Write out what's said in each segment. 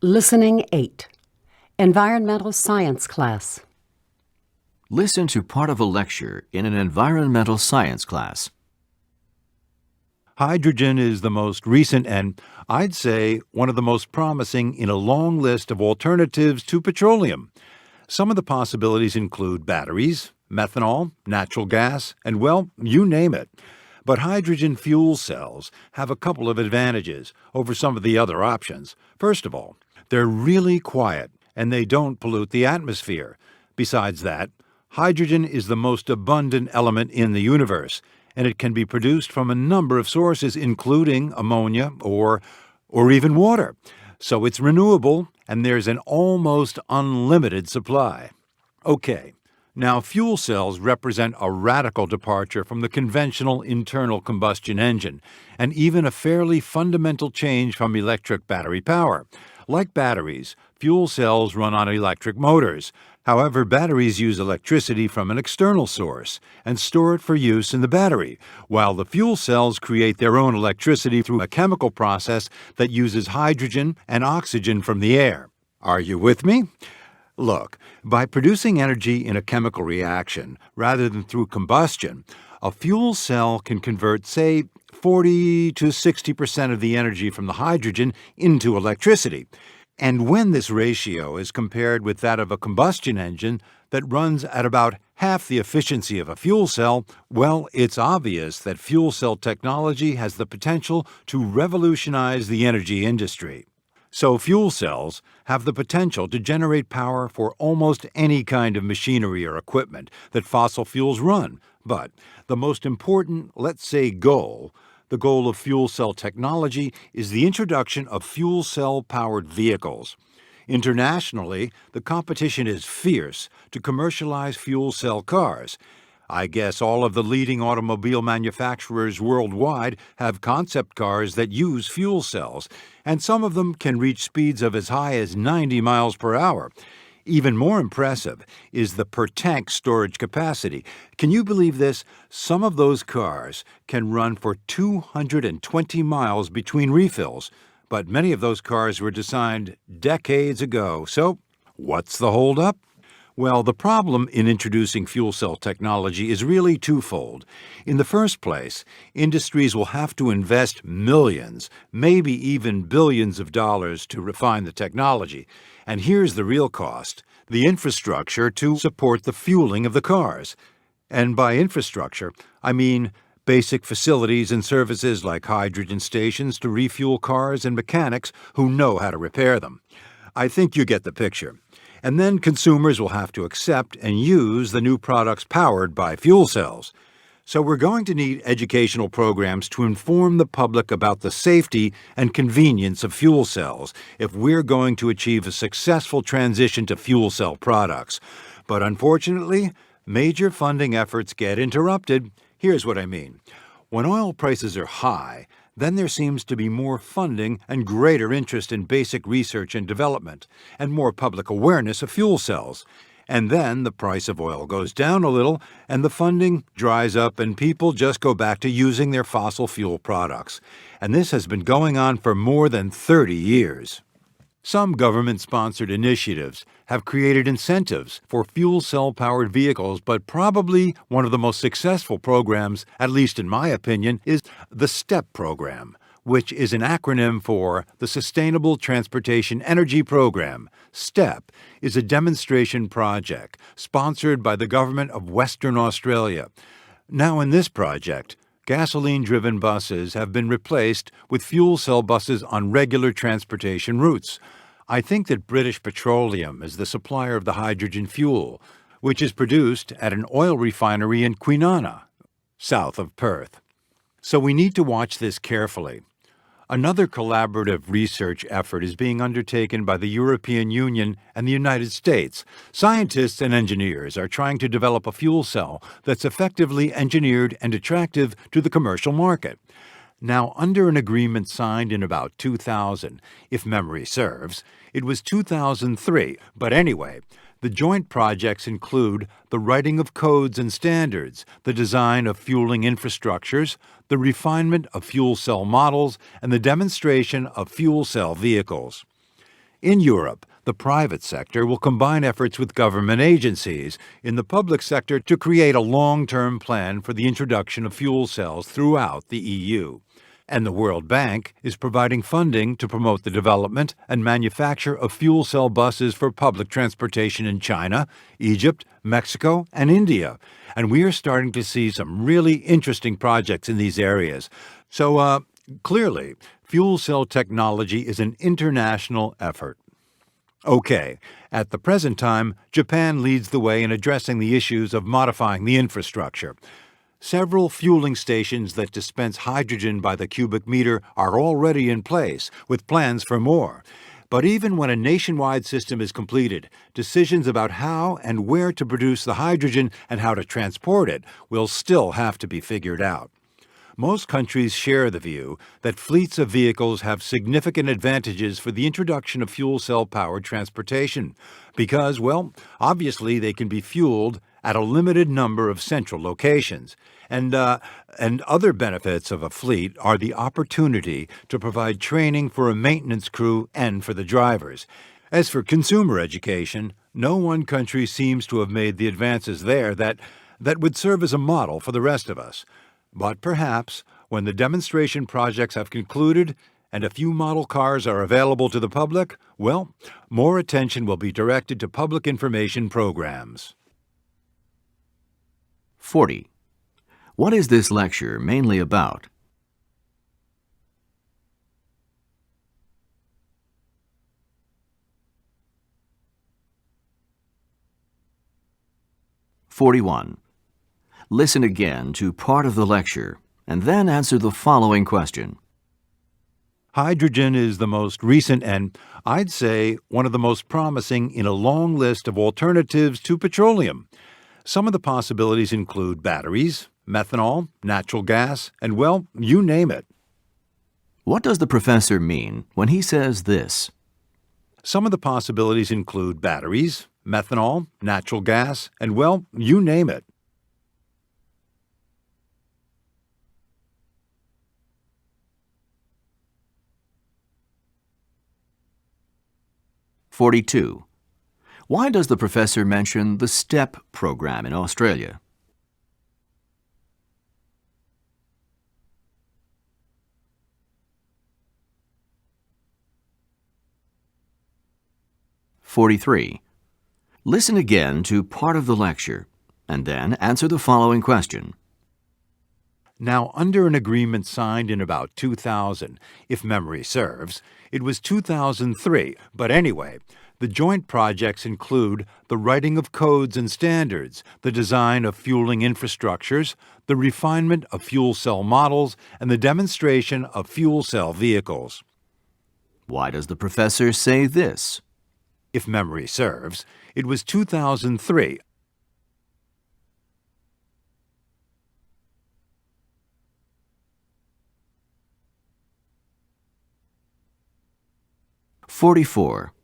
Listening 8. Environmental Science Class. Listen to part of a lecture in an environmental science class. Hydrogen is the most recent and, I'd say, one of the most promising in a long list of alternatives to petroleum. Some of the possibilities include batteries, methanol, natural gas, and, well, you name it. But hydrogen fuel cells have a couple of advantages over some of the other options. First of all, they're really quiet and they don't pollute the atmosphere. Besides that, hydrogen is the most abundant element in the universe, and it can be produced from a number of sources, including ammonia or even water. So it's renewable, and there's an almost unlimited supply. Okay, now fuel cells represent a radical departure from the conventional internal combustion engine, and even a fairly fundamental change from electric battery power. Like batteries, fuel cells run on electric motors. However, batteries use electricity from an external source and store it for use in the battery, while the fuel cells create their own electricity through a chemical process that uses hydrogen and oxygen from the air. Are you with me? Look, by producing energy in a chemical reaction rather than through combustion, a fuel cell can convert, say, 40 to 60% of the energy from the hydrogen into electricity. And when this ratio is compared with that of a combustion engine that runs at about half the efficiency of a fuel cell, well, it's obvious that fuel cell technology has the potential to revolutionize the energy industry. So fuel cells have the potential to generate power for almost any kind of machinery or equipment that fossil fuels run. But the most important, let's say, the goal of fuel cell technology is the introduction of fuel cell-powered vehicles. Internationally, the competition is fierce to commercialize fuel cell cars. I guess all of the leading automobile manufacturers worldwide have concept cars that use fuel cells, and some of them can reach speeds of as high as 90 miles per hour. Even more impressive is the per-tank storage capacity. Can you believe this? Some of those cars can run for 220 miles between refills, but many of those cars were designed decades ago. So, what's the holdup? Well, the problem in introducing fuel cell technology is really twofold. In the first place, industries will have to invest millions, maybe even billions of dollars to refine the technology. And here's the real cost: the infrastructure to support the fueling of the cars. And by infrastructure, I mean basic facilities and services like hydrogen stations to refuel cars and mechanics who know how to repair them. I think you get the picture. And then consumers will have to accept and use the new products powered by fuel cells. So we're going to need educational programs to inform the public about the safety and convenience of fuel cells if we're going to achieve a successful transition to fuel cell products. But unfortunately, major funding efforts get interrupted. Here's what I mean. When oil prices are high, then there seems to be more funding and greater interest in basic research and development, and more public awareness of fuel cells. And then the price of oil goes down a little, and the funding dries up, and people just go back to using their fossil fuel products. And this has been going on for more than 30 years. Some government-sponsored initiatives have created incentives for fuel cell-powered vehicles, but probably one of the most successful programs, at least in my opinion, is the STEP program, which is an acronym for the Sustainable Transportation Energy Program. STEP is a demonstration project sponsored by the government of Western Australia. Now, in this project, gasoline-driven buses have been replaced with fuel cell buses on regular transportation routes. I think that British Petroleum is the supplier of the hydrogen fuel, which is produced at an oil refinery in Kwinana, south of Perth. So we need to watch this carefully. Another collaborative research effort is being undertaken by the European Union and the United States. Scientists and engineers are trying to develop a fuel cell that's effectively engineered and attractive to the commercial market. Now, under an agreement signed in about 2000, if memory serves, it was 2003, but anyway, the joint projects include the writing of codes and standards, the design of fueling infrastructures, the refinement of fuel cell models, and the demonstration of fuel cell vehicles. In Europe, the private sector will combine efforts with government agencies in the public sector to create a long-term plan for the introduction of fuel cells throughout the EU. And the World Bank is providing funding to promote the development and manufacture of fuel cell buses for public transportation in China, Egypt, Mexico, and India. And we are starting to see some really interesting projects in these areas. So, clearly, fuel cell technology is an international effort. Okay, at the present time, Japan leads the way in addressing the issues of modifying the infrastructure. Several fueling stations that dispense hydrogen by the cubic meter are already in place, with plans for more. But even when a nationwide system is completed, decisions about how and where to produce the hydrogen and how to transport it will still have to be figured out. Most countries share the view that fleets of vehicles have significant advantages for the introduction of fuel cell-powered transportation because, well, obviously they can be fueled at a limited number of central locations. And other benefits of a fleet are the opportunity to provide training for a maintenance crew and for the drivers. As for consumer education, no one country seems to have made the advances there that would serve as a model for the rest of us. But perhaps, when the demonstration projects have concluded and a few model cars are available to the public, well, more attention will be directed to public information programs. 40. What is this lecture mainly about? (41) Listen again to part of the lecture and then answer the following question. Hydrogen is the most recent and, I'd say, one of the most promising in a long list of alternatives to petroleum. Some of the possibilities include batteries, methanol, natural gas, and, well, you name it. What does the professor mean when he says this? Some of the possibilities include batteries, methanol, natural gas, and, well, you name it. (42) Why does the professor mention the STEP program in Australia? (43) Listen again to part of the lecture and then answer the following question. Now, under an agreement signed in about 2000, if memory serves, it was 2003, but anyway, the joint projects include the writing of codes and standards, the design of fueling infrastructures, the refinement of fuel cell models, and the demonstration of fuel cell vehicles. Why does the professor say this? If memory serves, it was 2003. (44)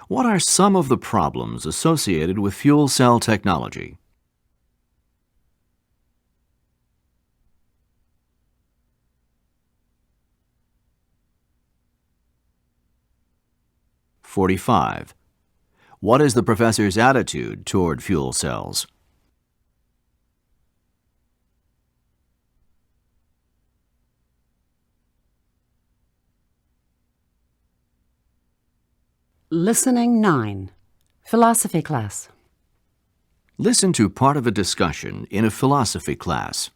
What are some of the problems associated with fuel cell technology? (45) What is the professor's attitude toward fuel cells? Listening 9. Philosophy class. Listen to part of a discussion in a philosophy class.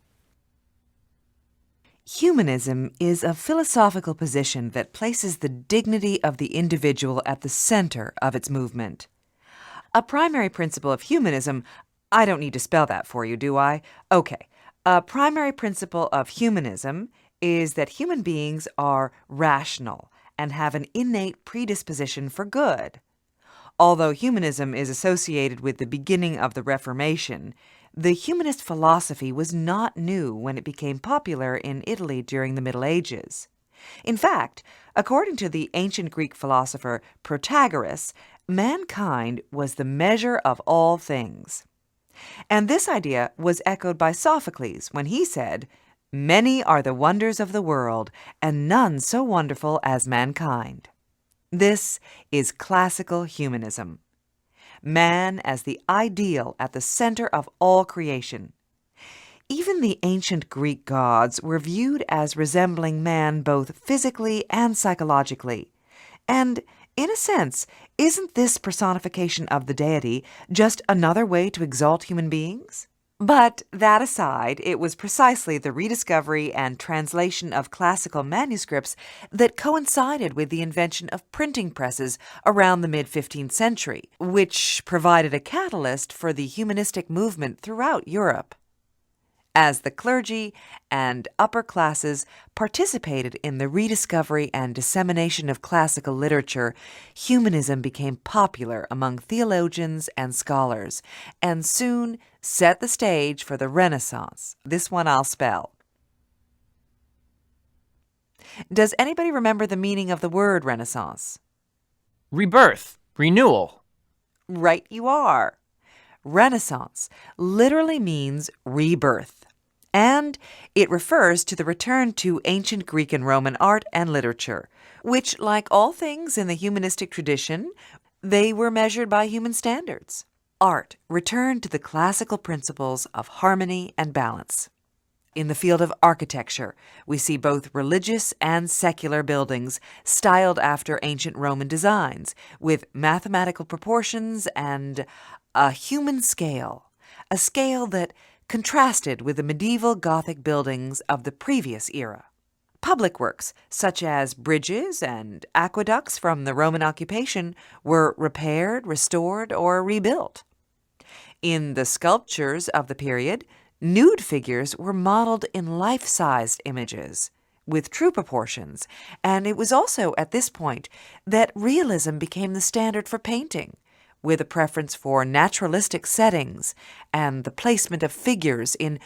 Humanism is a philosophical position that places the dignity of the individual at the center of its movement. A primary principle of humanism, I don't need to spell that for you, do I? Okay. A primary principle of humanism is that human beings are rational and have an innate predisposition for good. Although humanism is associated with the beginning of the Reformation, the humanist philosophy was not new when it became popular in Italy during the Middle Ages. In fact, according to the ancient Greek philosopher Protagoras, mankind was the measure of all things. And this idea was echoed by Sophocles when he said, "Many are the wonders of the world, and none so wonderful as mankind." This is classical humanism. Man as the ideal at the center of all creation. Even the ancient Greek gods were viewed as resembling man both physically and psychologically. And, in a sense, isn't this personification of the deity just another way to exalt human beings? But that aside, it was precisely the rediscovery and translation of classical manuscripts that coincided with the invention of printing presses around the mid-15th century, which provided a catalyst for the humanistic movement throughout Europe. As the clergy and upper classes participated in the rediscovery and dissemination of classical literature, humanism became popular among theologians and scholars, and soon set the stage for the Renaissance. This one I'll spell. Does anybody remember the meaning of the word Renaissance? Rebirth, renewal. Right you are. Renaissance literally means rebirth, and it refers to the return to ancient Greek and Roman art and literature, which, like all things in the humanistic tradition, they were measured by human standards. Art returned to the classical principles of harmony and balance. In the field of architecture, we see both religious and secular buildings styled after ancient Roman designs, with mathematical proportions and a human scale, a scale that contrasted with the medieval Gothic buildings of the previous era. Public works, such as bridges and aqueducts from the Roman occupation, were repaired, restored, or rebuilt. In the sculptures of the period, nude figures were modeled in life-sized images with true proportions, and it was also at this point that realism became the standard for painting, with a preference for naturalistic settings and the placement of figures in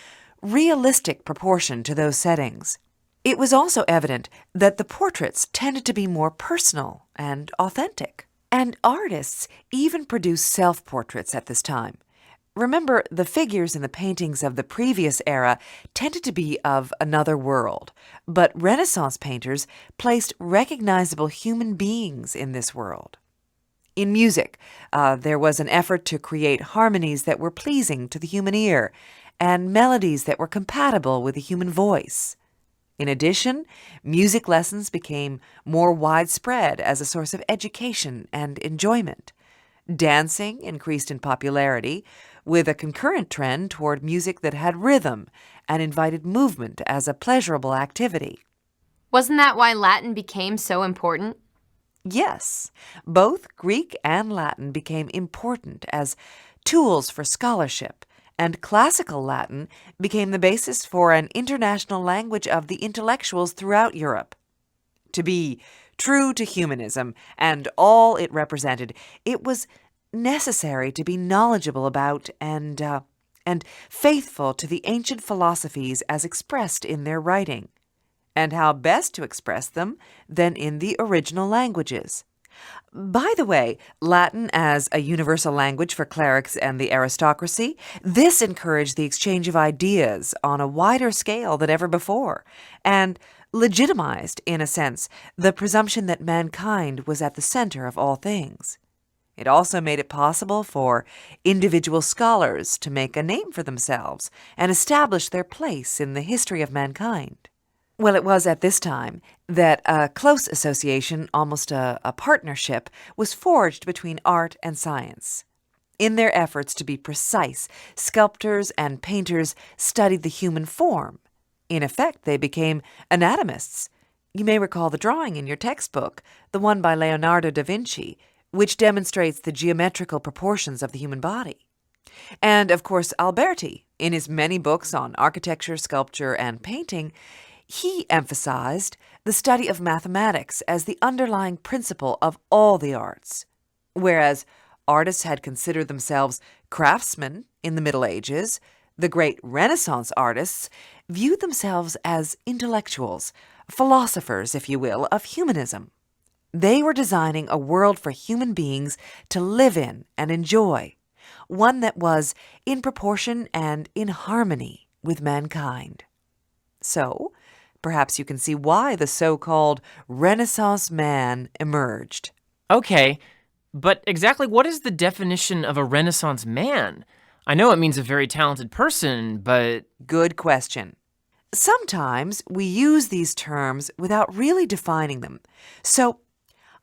realistic proportion to those settings. It was also evident that the portraits tended to be more personal and authentic, and artists even produced self-portraits at this time. Remember, the figures in the paintings of the previous era tended to be of another world, but Renaissance painters placed recognizable human beings in this world. In music, there was an effort to create harmonies that were pleasing to the human ear and melodies that were compatible with the human voice. In addition, music lessons became more widespread as a source of education and enjoyment. Dancing increased in popularity, with a concurrent trend toward music that had rhythm and invited movement as a pleasurable activity. Wasn't that why Latin became so important? Yes, both Greek and Latin became important as tools for scholarship, and classical Latin became the basis for an international language of the intellectuals throughout Europe. To be true to humanism and all it represented, it was necessary to be knowledgeable about and faithful to the ancient philosophies as expressed in their writing. And how best to express them than in the original languages. By the way, Latin as a universal language for clerics and the aristocracy, this encouraged the exchange of ideas on a wider scale than ever before, and legitimized, in a sense, the presumption that mankind was at the center of all things. It also made it possible for individual scholars to make a name for themselves and establish their place in the history of mankind. Well, it was at this time that a close association, almost a partnership, was forged between art and science. In their efforts to be precise, sculptors and painters studied the human form. In effect, they became anatomists. You may recall the drawing in your textbook, the one by Leonardo da Vinci, which demonstrates the geometrical proportions of the human body. And, of course, Alberti, in his many books on architecture, sculpture, and painting, he emphasized the study of mathematics as the underlying principle of all the arts. Whereas artists had considered themselves craftsmen in the Middle Ages, the great Renaissance artists viewed themselves as intellectuals, philosophers, if you will, of humanism. They were designing a world for human beings to live in and enjoy, one that was in proportion and in harmony with mankind. So, perhaps you can see why the so-called Renaissance man emerged. Okay, but exactly what is the definition of a Renaissance man? I know it means a very talented person, but... Good question. Sometimes we use these terms without really defining them. So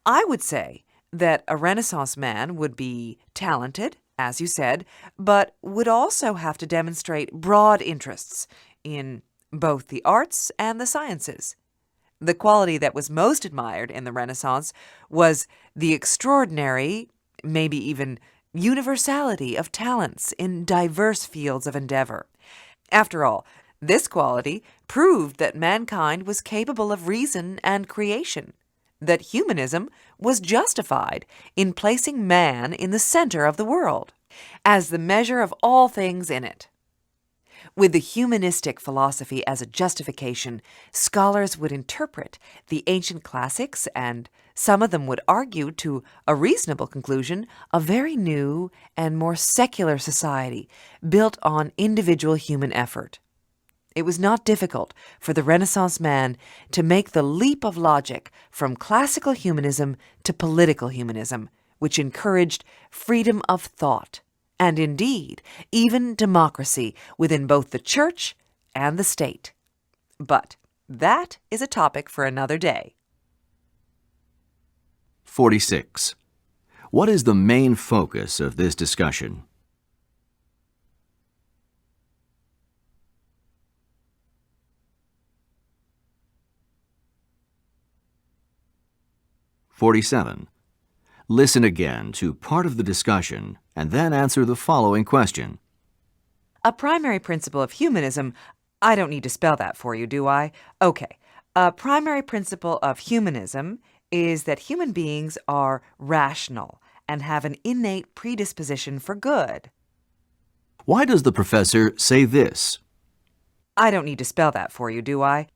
I would say that a Renaissance man would be talented, as you said, but would also have to demonstrate broad interests in both the arts and the sciences. The quality that was most admired in the Renaissance was the extraordinary, maybe even universality of talents in diverse fields of endeavor. After all, this quality proved that mankind was capable of reason and creation, that humanism was justified in placing man in the center of the world, as the measure of all things in it. With the humanistic philosophy as a justification, scholars would interpret the ancient classics, and some of them would argue, to a reasonable conclusion, a very new and more secular society built on individual human effort. It was not difficult for the Renaissance man to make the leap of logic from classical humanism to political humanism, which encouraged freedom of thought, and indeed, even democracy within both the church and the state. But that is a topic for another day. 46. What is the main focus of this discussion? (47) Listen again to part of the discussion and then answer the following question. A primary principle of humanism, I don't need to spell that for you, do I? Okay. A primary principle of humanism is that human beings are rational and have an innate predisposition for good. Why does the professor say this? I don't need to spell that for you, do I?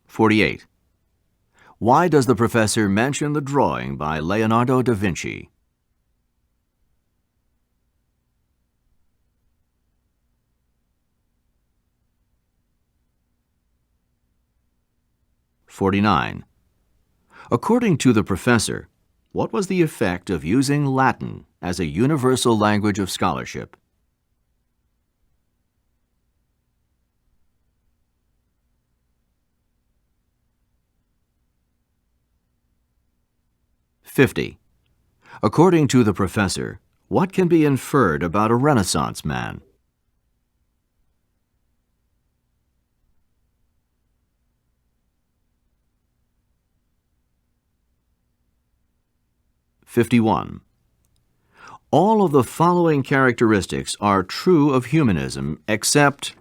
48. Why does the professor mention the drawing by Leonardo da Vinci? (49) According to the professor, what was the effect of using Latin as a universal language of scholarship? (50) According to the professor, what can be inferred about a Renaissance man? (51) All of the following characteristics are true of humanism except...